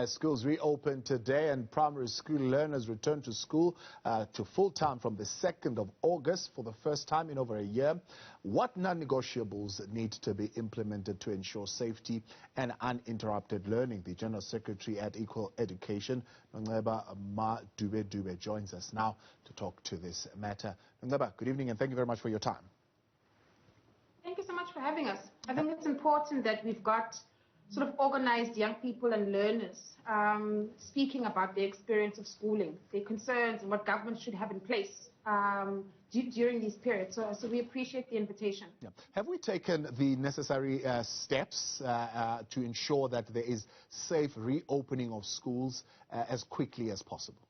Schools reopened today and primary school learners returned to school to full-time from the 2nd of August for the first time in over a year. What non-negotiables need to be implemented to ensure safety and uninterrupted learning? The General Secretary at Equal Education, Newzroom Madubedube, joins us now to talk to this matter. Newzroom, good evening and thank you very much for your time. Thank you so much for having us. I think it's important that we've got sort of organized young people and learners speaking about their experience of schooling, their concerns and what government should have in place during these periods. So we appreciate the invitation. Yeah. Have we taken the necessary steps to ensure that there is safe reopening of schools as quickly as possible?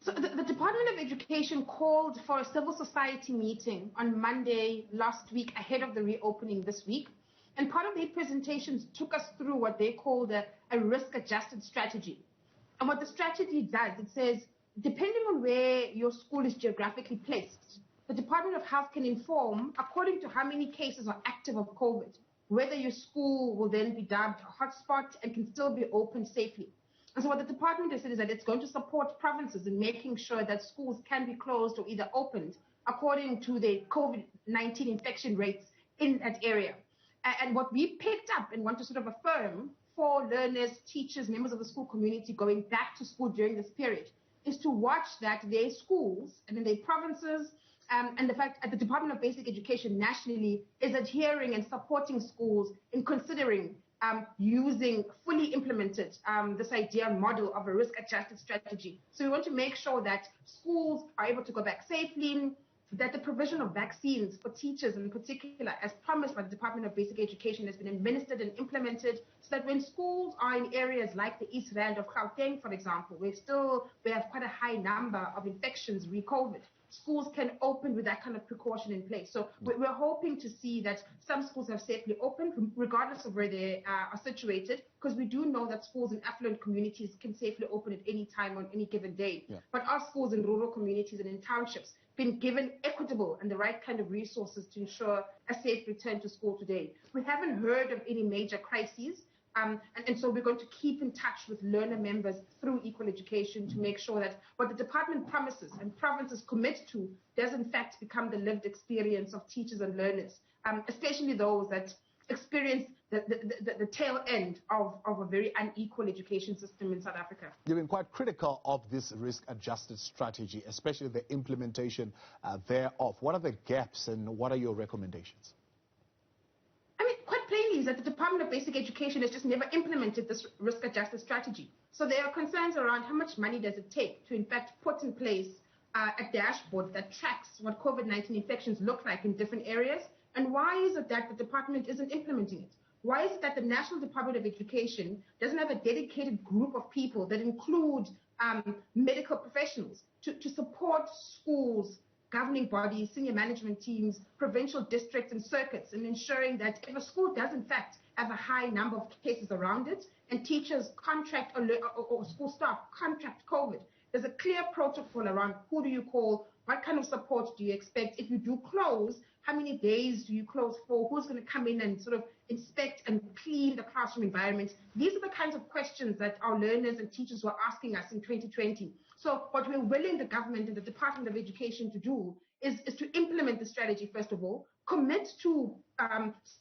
So the Department of Education called for a civil society meeting on Monday last week ahead of the reopening this week. And part of their presentations took us through what they called a risk-adjusted strategy. And what the strategy does, it says, depending on where your school is geographically placed, the Department of Health can inform, according to how many cases are active of COVID, whether your school will then be dubbed a hotspot and can still be open safely. And so what the department has said is that it's going to support provinces in making sure that schools can be closed or either opened according to the COVID-19 infection rates in that area. And what we picked up and want to sort of affirm for learners, teachers, members of the school community going back to school during this period is to watch that their schools and in their provinces and the fact that the Department of Basic Education nationally is adhering and supporting schools in considering using fully implemented this idea and model of a risk-adjusted strategy. So we want to make sure that schools are able to go back safely, that the provision of vaccines for teachers in particular, as promised by the Department of Basic Education, has been administered and implemented so that when schools are in areas like the East Rand of Gauteng, for example, we have quite a high number of infections re-COVID, schools can open with that kind of precaution in place. So we're hoping to see that some schools have safely opened, regardless of where they are situated, because we do know that schools in affluent communities can safely open at any time on any given day. Yeah. But our schools in rural communities and in townships been given equitable and the right kind of resources to ensure a safe return to school today. We haven't heard of any major crises. And so we're going to keep in touch with learner members through Equal Education to make sure that what the department promises and provinces commit to does in fact become the lived experience of teachers and learners, especially those that experience the tail end of a very unequal education system in South Africa. You've been quite critical of this risk-adjusted strategy, especially the implementation thereof. What are the gaps and what are your recommendations? Quite plainly is that the Department of Basic Education has just never implemented this risk-adjusted strategy. So there are concerns around how much money does it take to in fact put in place a dashboard that tracks what COVID-19 infections look like in different areas. And why is it that the department isn't implementing it? Why is it that the National Department of Education doesn't have a dedicated group of people that include medical professionals to support schools, governing bodies, senior management teams, provincial districts and circuits in ensuring that if a school does in fact have a high number of cases around it and teachers contract or school staff contract COVID, there's a clear protocol around who do you call, what kind of support do you expect? If you do close, how many days do you close for? Who's going to come in and sort of inspect and clean the classroom environment? These are the kinds of questions that our learners and teachers were asking us in 2020. So what we're willing the government and the Department of Education to do is to implement the strategy, first of all, commit to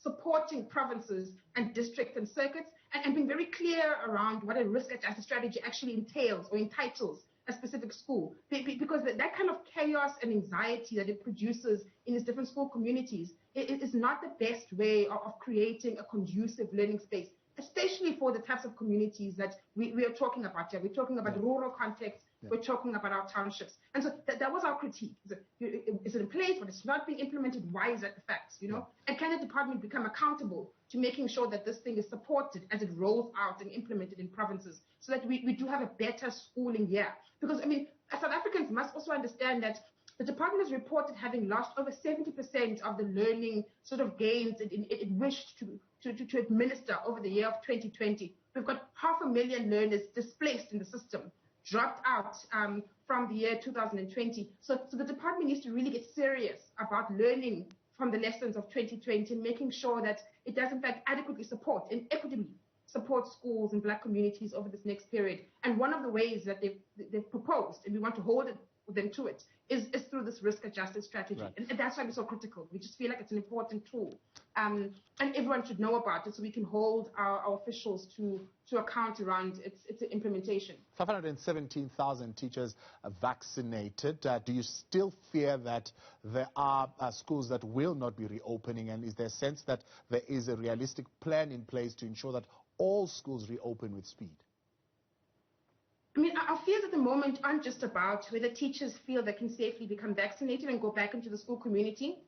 supporting provinces and districts and circuits, and being very clear around what a risk-adjusted strategy actually entails or entitles a specific school, because that kind of chaos and anxiety that it produces in these different school communities is not the best way of creating a conducive learning space, especially for the types of communities that we are talking about here. We're talking about rural contexts, we're talking about our townships. And so that was our critique. Is it in place, but it's not being implemented? Why is that the fact, you know? And can the department become accountable to making sure that this thing is supported as it rolls out and implemented in provinces so that we do have a better schooling year? Because, South Africans must also understand that the department has reported having lost over 70% of the learning sort of gains it wished to administer over the year of 2020. We've got 500,000 learners displaced in the system, dropped out from the year 2020. So the department needs to really get serious about learning from the lessons of 2020 and making sure that it does in fact adequately support and equitably support schools and black communities over this next period. And one of the ways that they've proposed, and we want to hold them to it, is through this risk-adjusted strategy. Right. And that's why we're so critical. We just feel like it's an important tool. And everyone should know about it so we can hold our officials to account around its implementation. 517,000 teachers are vaccinated. Do you still fear that there are schools that will not be reopening? And is there a sense that there is a realistic plan in place to ensure that all schools reopen with speed? I mean, our fears at the moment aren't just about whether teachers feel they can safely become vaccinated and go back into the school community.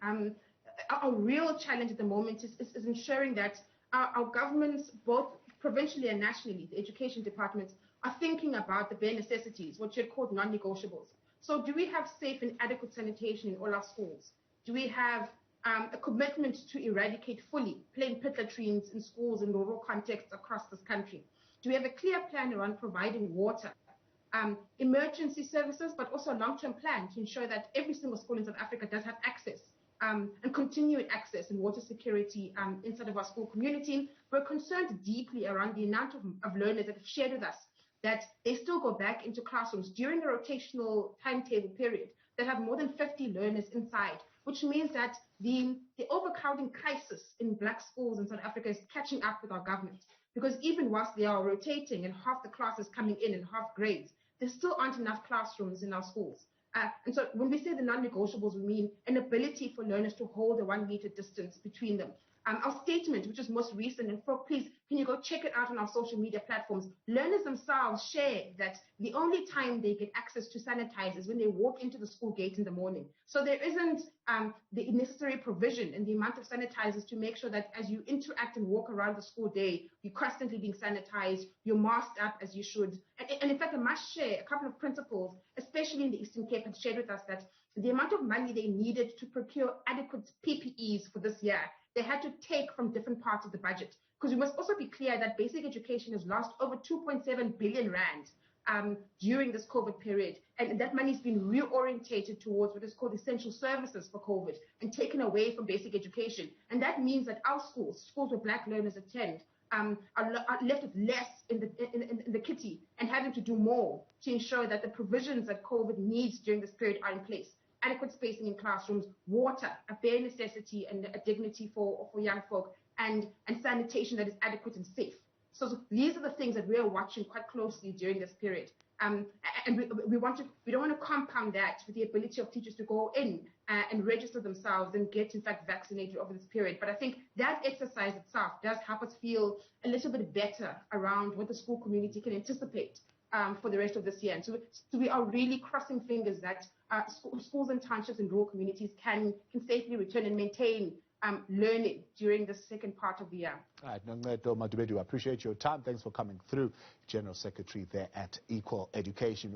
Our real challenge at the moment is ensuring that our governments, both provincially and nationally, the education departments, are thinking about the bare necessities, what you'd call non-negotiables. So do we have safe and adequate sanitation in all our schools? Do we have a commitment to eradicate fully plain pit latrines in schools in rural contexts across this country? Do we have a clear plan around providing water, emergency services, but also a long-term plan to ensure that every single school in South Africa does have access and continued access and water security inside of our school community? We're concerned deeply around the amount of learners that have shared with us that they still go back into classrooms during the rotational timetable period that have more than 50 learners inside, which means that the overcrowding crisis in black schools in South Africa is catching up with our government. Because even whilst they are rotating and half the classes coming in half grades, there still aren't enough classrooms in our schools. And so when we say the non-negotiables, we mean an ability for learners to hold a 1 meter distance between them. Our statement, which is most recent, and please, can you go check it out on our social media platforms? Learners themselves share that the only time they get access to sanitize is when they walk into the school gate in the morning. So there isn't the necessary provision and the amount of sanitizers to make sure that as you interact and walk around the school day, you're constantly being sanitized, you're masked up as you should. And in fact, I must share a couple of principals, especially in the Eastern Cape, have shared with us that the amount of money they needed to procure adequate PPEs for this year, they had to take from different parts of the budget. Because we must also be clear that basic education has lost over 2.7 billion rand during this COVID period. And that money has been reorientated towards what is called essential services for COVID and taken away from basic education. And that means that our schools where black learners attend, are left with less in the kitty and having to do more to ensure that the provisions that COVID needs during this period are in place. Adequate spacing in classrooms, water, a bare necessity and a dignity for young folk, and sanitation that is adequate and safe. So these are the things that we are watching quite closely during this period. And we don't want to compound that with the ability of teachers to go in and register themselves and get, in fact, vaccinated over this period. But I think that exercise itself does help us feel a little bit better around what the school community can anticipate for the rest of this year. And so we are really crossing fingers that schools and townships and rural communities can safely return and maintain learning during the second part of the year. All right, Noncedo Madubedube, I appreciate your time. Thanks for coming through. General Secretary there at Equal Education.